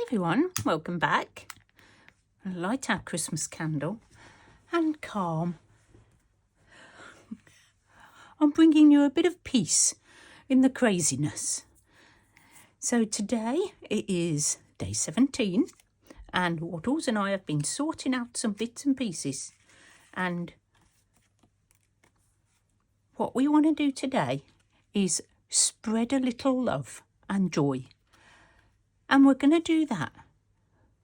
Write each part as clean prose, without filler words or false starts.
everyone, welcome back. Light our Christmas candle and calm. I'm bringing you a bit of peace in the craziness. So today it is day 17 and Waddles and I have been sorting out some bits and pieces, and what we want to do today is spread a little love and joy. And we're going to do that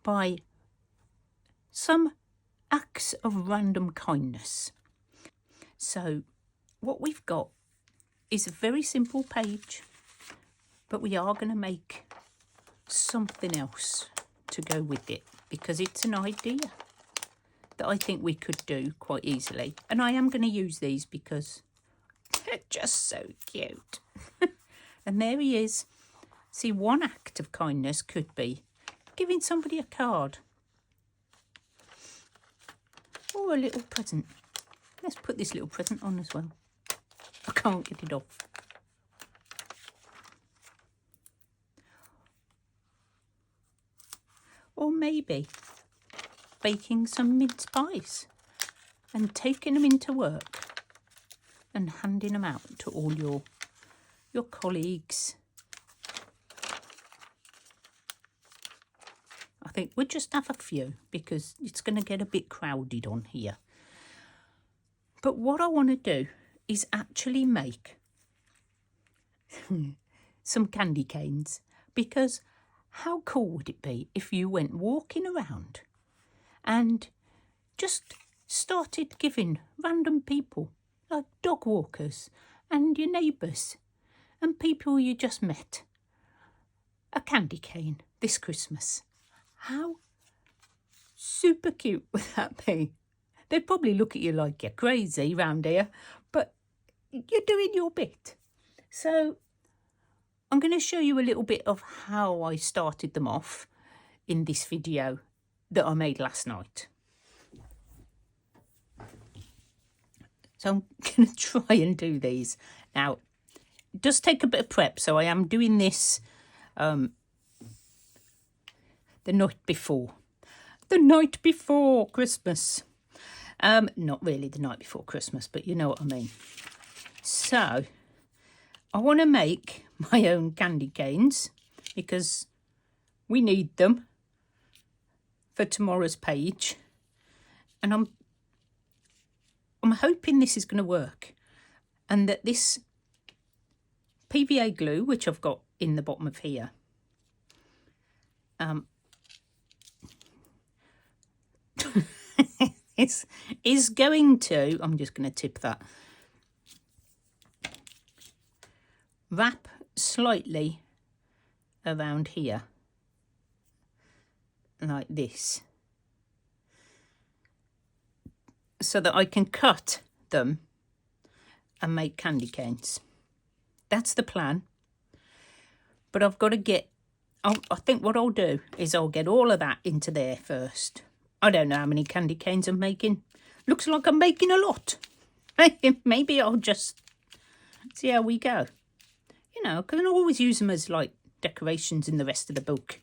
by some acts of random kindness. So what we've got is a very simple page, but we are going to make something else to go with it because it's an idea that I think we could do quite easily. And I am going to use these because they're just so cute. And there he is. See, one act of kindness could be giving somebody a card or a little present. Let's put this little present on as well. I can't get it off. Or maybe baking some mince pies and taking them into work and handing them out to all your colleagues. I think we'll just have a few because it's going to get a bit crowded on here. But what I want to do is actually make some candy canes, because how cool would it be if you went walking around and just started giving random people, like dog walkers and your neighbours and people you just met, a candy cane this Christmas? How super cute would that be? They'd probably look at you like you're crazy round here, but you're doing your bit. So I'm going to show you a little bit of how I started them off in this video that I made last night. So I'm going to try and do these. Now, it does take a bit of prep, so I am doing this the night before. The night before Christmas. Not really the night before Christmas, but you know what I mean. So, I want to make my own candy canes because we need them for tomorrow's page. And I'm hoping this is going to work, and that this PVA glue, which I've got in the bottom of here, is going to, I'm just going to tip that, wrap slightly around here, like this, so that I can cut them and make candy canes. That's the plan. But I've got to get, I think what I'll do is I'll get all of that into there first. I don't know how many candy canes I'm making. Looks like I'm making a lot. Maybe I'll just see how we go. You know, because I always use them as like decorations in the rest of the book.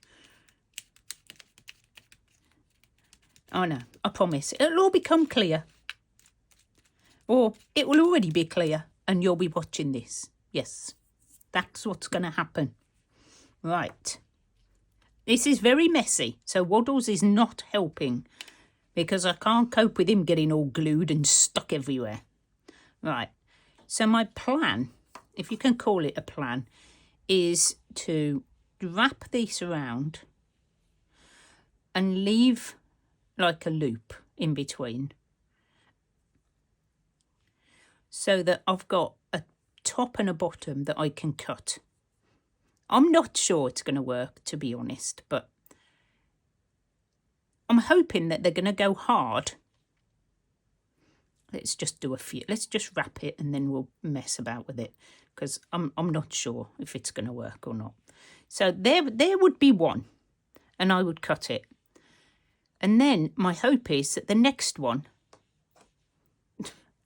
Oh no, I promise. It'll all become clear. Or it will already be clear and you'll be watching this. Yes, that's what's going to happen. Right. This is very messy, so Waddles is not helping because I can't cope with him getting all glued and stuck everywhere. Right, so my plan, if you can call it a plan, is to wrap these around and leave like a loop in between so that I've got a top and a bottom that I can cut. I'm not sure it's going to work, to be honest, but I'm hoping that they're going to go hard. Let's just do a few. Let's just wrap it and then we'll mess about with it because I'm not sure if it's going to work or not. So there would be one, and I would cut it. And then my hope is that the next one...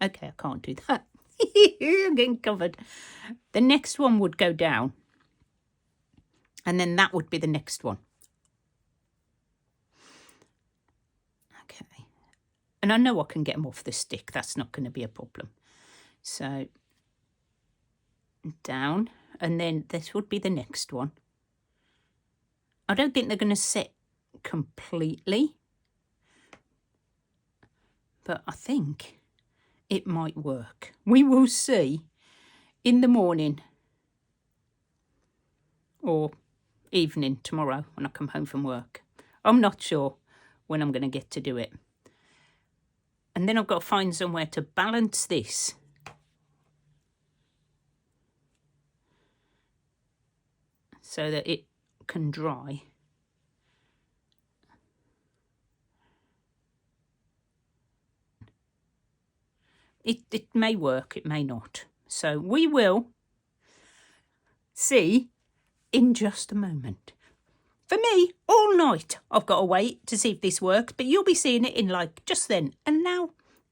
Okay, I can't do that. I'm getting covered. The next one would go down. And then that would be the next one. And I know I can get them off the stick. That's not going to be a problem. So down, and then this would be the next one. I don't think they're going to set completely, but I think it might work. We will see in the morning or evening tomorrow when I come home from work. I'm not sure when I'm going to get to do it. And then I've got to find somewhere to balance this. So that it can dry. It may work, it may not. So we will see in just a moment. For me, all night I've got to wait to see if this works, but you'll be seeing it in like just then. And now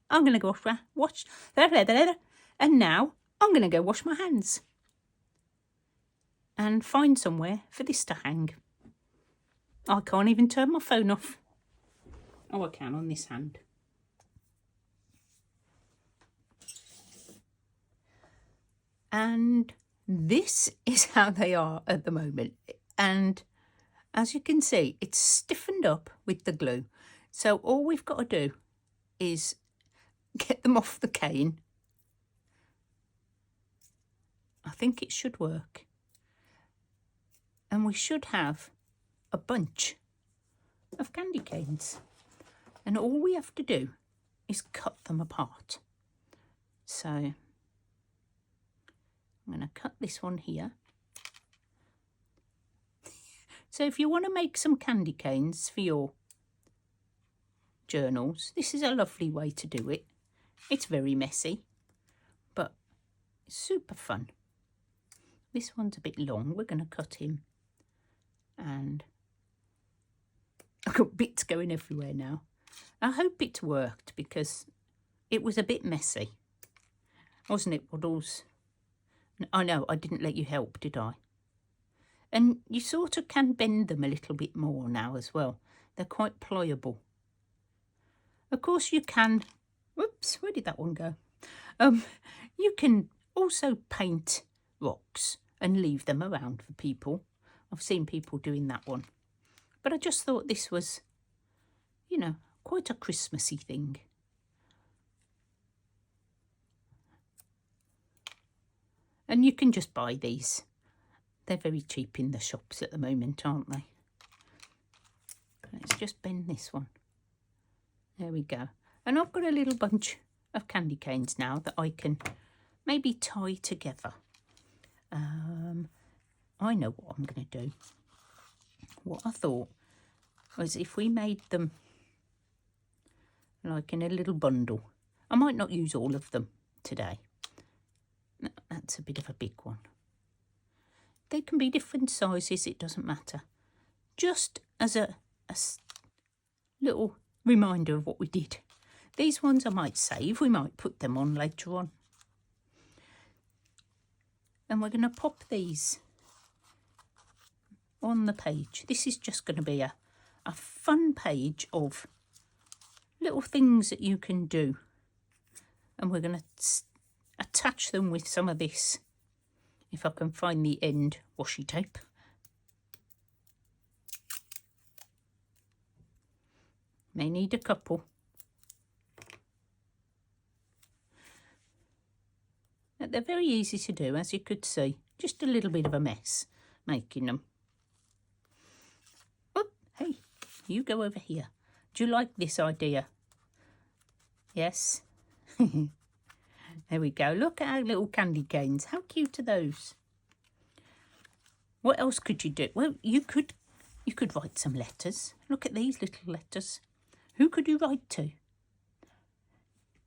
I'm going to go wash, and now I'm going to go wash my hands and find somewhere for this to hang. I can't even turn my phone off. Oh, I can on this hand. And this is how they are at the moment. And as you can see, it's stiffened up with the glue. So all we've got to do is get them off the cane. I think it should work. And we should have a bunch of candy canes. And all we have to do is cut them apart. So I'm going to cut this one here. So if you want to make some candy canes for your journals, this is a lovely way to do it. It's very messy, but it's super fun. This one's a bit long. We're going to cut him. And I've got bits going everywhere now. I hope it worked because it was a bit messy. Wasn't it, Waddles? I know, I didn't let you help, did I? And you sort of can bend them a little bit more now as well. They're quite pliable. Of course you can... Whoops, where did that one go? You can also paint rocks and leave them around for people. I've seen people doing that one. But I just thought this was, you know, quite a Christmassy thing. And you can just buy these. They're very cheap in the shops at the moment, aren't they? Let's just bend this one. There we go. And I've got a little bunch of candy canes now that I can maybe tie together. I know what I'm going to do. What I thought was if we made them like in a little bundle. I might not use all of them today. That's a bit of a big one. They can be different sizes, it doesn't matter. Just as a little reminder of what we did. These ones I might save, we might put them on later on. And we're going to pop these on the page. This is just going to be a fun page of little things that you can do. And we're going to attach them with some of this, if I can find the end washi tape. May need a couple. They're very easy to do, as you could see. Just a little bit of a mess making them. Oh, hey, you go over here. Do you like this idea? Yes? There we go. Look at our little candy canes. How cute are those? What else could you do? Well, you could write some letters. Look at these little letters. Who could you write to?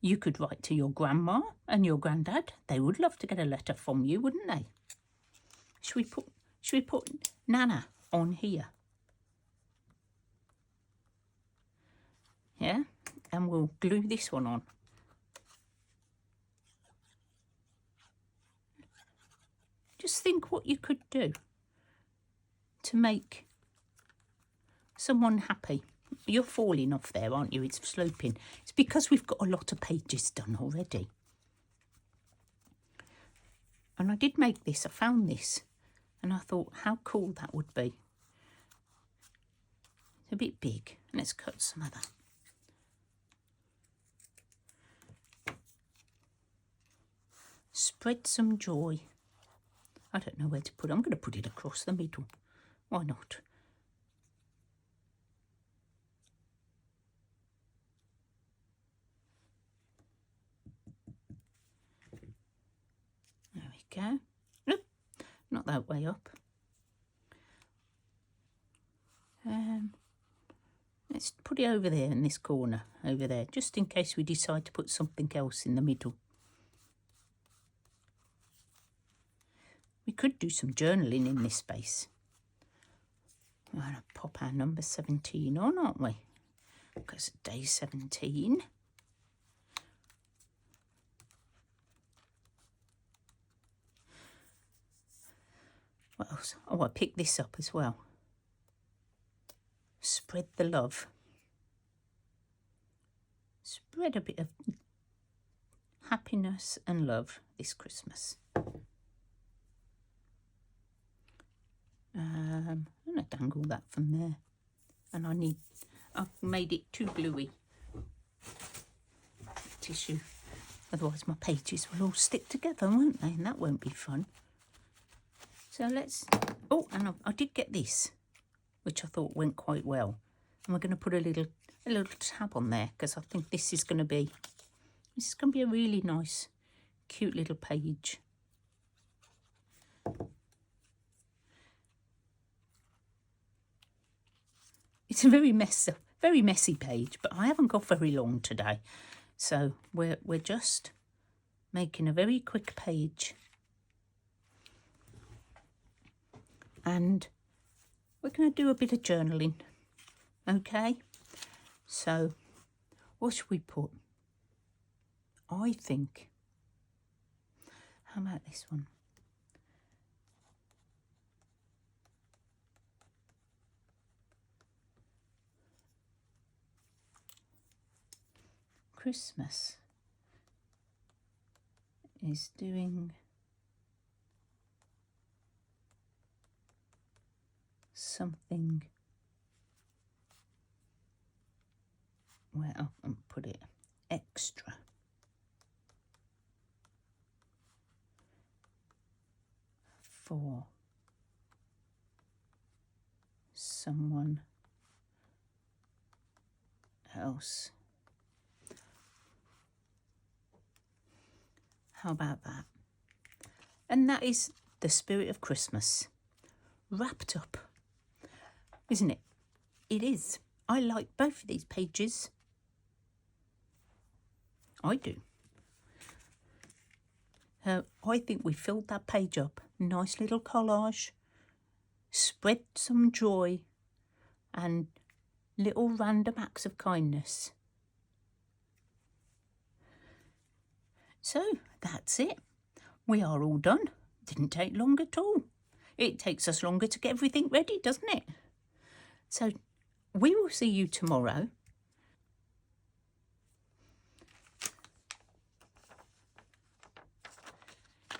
You could write to your grandma and your granddad. They would love to get a letter from you, wouldn't they? Should we put Nana on here? Yeah, and we'll glue this one on. Just think what you could do to make someone happy. you're falling off there, aren't you? It's sloping. It's because we've got a lot of pages done already. And I did make this. I found this. And I thought how cool that would be. It's a bit big. Let's cut some of that. Spread some joy. I don't know where to put it. I'm going to put it across the middle. Why not? There we go. Nope, not that way up. Let's put it over there in this corner, over there, just in case we decide to put something else in the middle. We could do some journaling in this space. We're going to pop our number 17 on, aren't we? Because day 17. What else? Oh, I picked this up as well. Spread the love. Spread a bit of happiness and love this Christmas. I'm going to dangle that from there. And I've made it too gluey. Tissue. Otherwise my pages will all stick together, won't they? And that won't be fun. So let's... Oh, and I did get this, which I thought went quite well. And we're going to put a little tab on there because I think this is going to be a really nice, cute little page. It's a very messy page, but I haven't got very long today, so we're just making a very quick page, and we're going to do a bit of journaling. Okay, so what should we put? I think, how about this one? Christmas is doing something. Well, I'll put it extra. For someone else. How about that? And that is the spirit of Christmas wrapped up, isn't it? It is. I like both of these pages. I do. I think we filled that page up. Nice little collage. Spread some joy and little random acts of kindness. So that's it. We are all done. Didn't take long at all. It takes us longer to get everything ready, doesn't it? So we will see you tomorrow.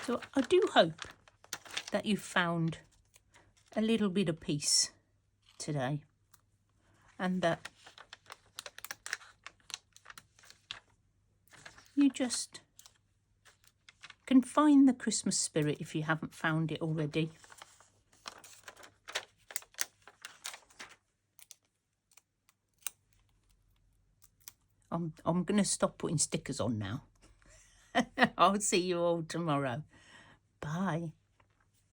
So I do hope that you found a little bit of peace today, and that you just can find the Christmas spirit if you haven't found it already. I'm going to stop putting stickers on now. I'll see you all tomorrow. Bye.